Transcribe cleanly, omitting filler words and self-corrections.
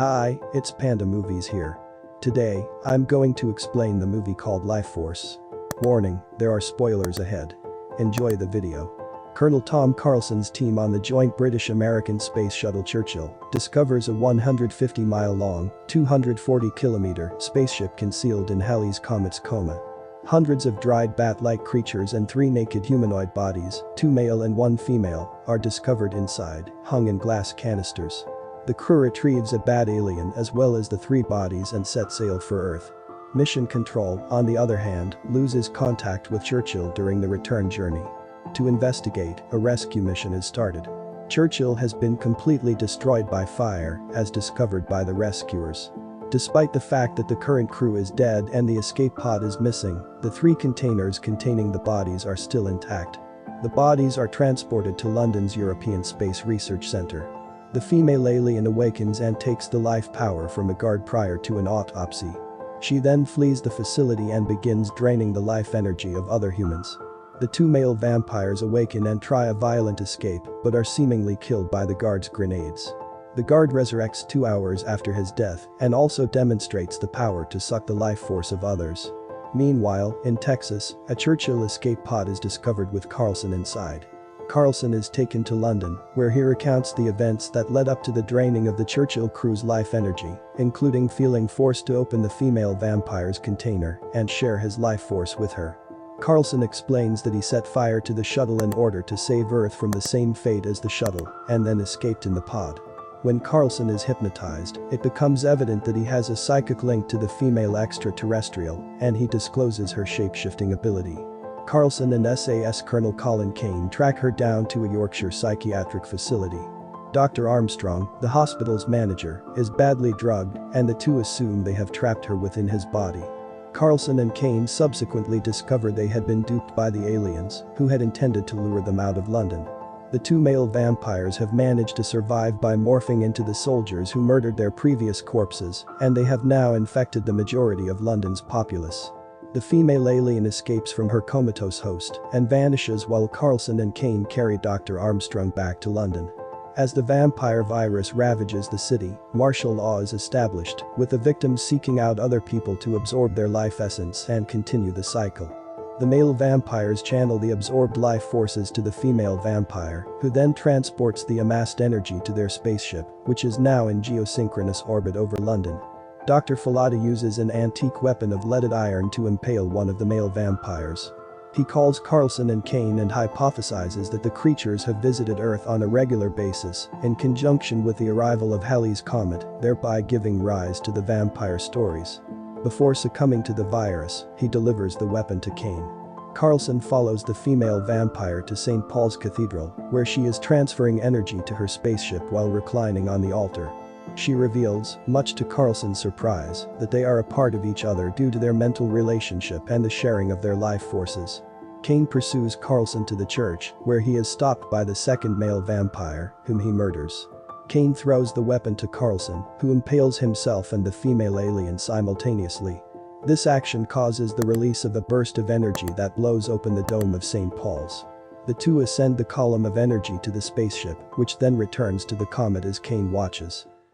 Hi, it's Panda Movies here. Today, I'm going to explain the movie called Life Force. Warning, there are spoilers ahead. Enjoy the video. Colonel Tom Carlsen's team on the joint British-American space shuttle Churchill discovers a 150-mile-long, 240-kilometer spaceship concealed in Halley's Comet's coma. Hundreds of dried bat-like creatures and 3 naked humanoid bodies, 2 male and 1 female, are discovered inside, hung in glass canisters. The crew retrieves a bat alien as well as the 3 bodies and set sail for Earth. Mission Control, on the other hand, loses contact with Churchill during the return journey. To investigate, a rescue mission is started. Churchill has been completely destroyed by fire, as discovered by the rescuers. Despite the fact that the current crew is dead and the escape pod is missing, the 3 containers containing the bodies are still intact. The bodies are transported to London's European Space Research Centre. The female alien awakens and takes the life power from a guard prior to an autopsy. She then flees the facility and begins draining the life energy of other humans. The 2 male vampires awaken and try a violent escape but are seemingly killed by the guard's grenades. The guard resurrects 2 hours after his death and also demonstrates the power to suck the life force of others. Meanwhile, in Texas, a Churchill escape pod is discovered with Carlsen inside. Carlsen is taken to London, where he recounts the events that led up to the draining of the Churchill crew's life energy, including feeling forced to open the female vampire's container and share his life force with her. Carlsen explains that he set fire to the shuttle in order to save Earth from the same fate as the shuttle and then escaped in the pod. When Carlsen is hypnotized, it becomes evident that he has a psychic link to the female extraterrestrial, and he discloses her shape-shifting ability. Carlsen and SAS Colonel Colin Kane track her down to a Yorkshire psychiatric facility. Dr. Armstrong, the hospital's manager, is badly drugged, and the 2 assume they have trapped her within his body. Carlsen and Kane subsequently discover they had been duped by the aliens, who had intended to lure them out of London. The 2 male vampires have managed to survive by morphing into the soldiers who murdered their previous corpses, and they have now infected the majority of London's populace. The female alien escapes from her comatose host and vanishes while Carlsen and Kane carry Dr. Armstrong back to London. As the vampire virus ravages the city, martial law is established, with the victims seeking out other people to absorb their life essence and continue the cycle. The male vampires channel the absorbed life forces to the female vampire, who then transports the amassed energy to their spaceship, which is now in geosynchronous orbit over London. Dr. Falada uses an antique weapon of leaded iron to impale one of the male vampires. He calls Carlsen and Kane and hypothesizes that the creatures have visited Earth on a regular basis, in conjunction with the arrival of Halley's Comet, thereby giving rise to the vampire stories. Before succumbing to the virus, he delivers the weapon to Kane. Carlsen follows the female vampire to St. Paul's Cathedral, where she is transferring energy to her spaceship while reclining on the altar. She reveals, much to Carlsen's surprise, that they are a part of each other due to their mental relationship and the sharing of their life forces. Kane pursues Carlsen to the church, where he is stopped by the 2nd male vampire, whom he murders. Kane throws the weapon to Carlsen, who impales himself and the female alien simultaneously. This action causes the release of a burst of energy that blows open the dome of St. Paul's. The 2 ascend the column of energy to the spaceship, which then returns to the comet as Kane watches.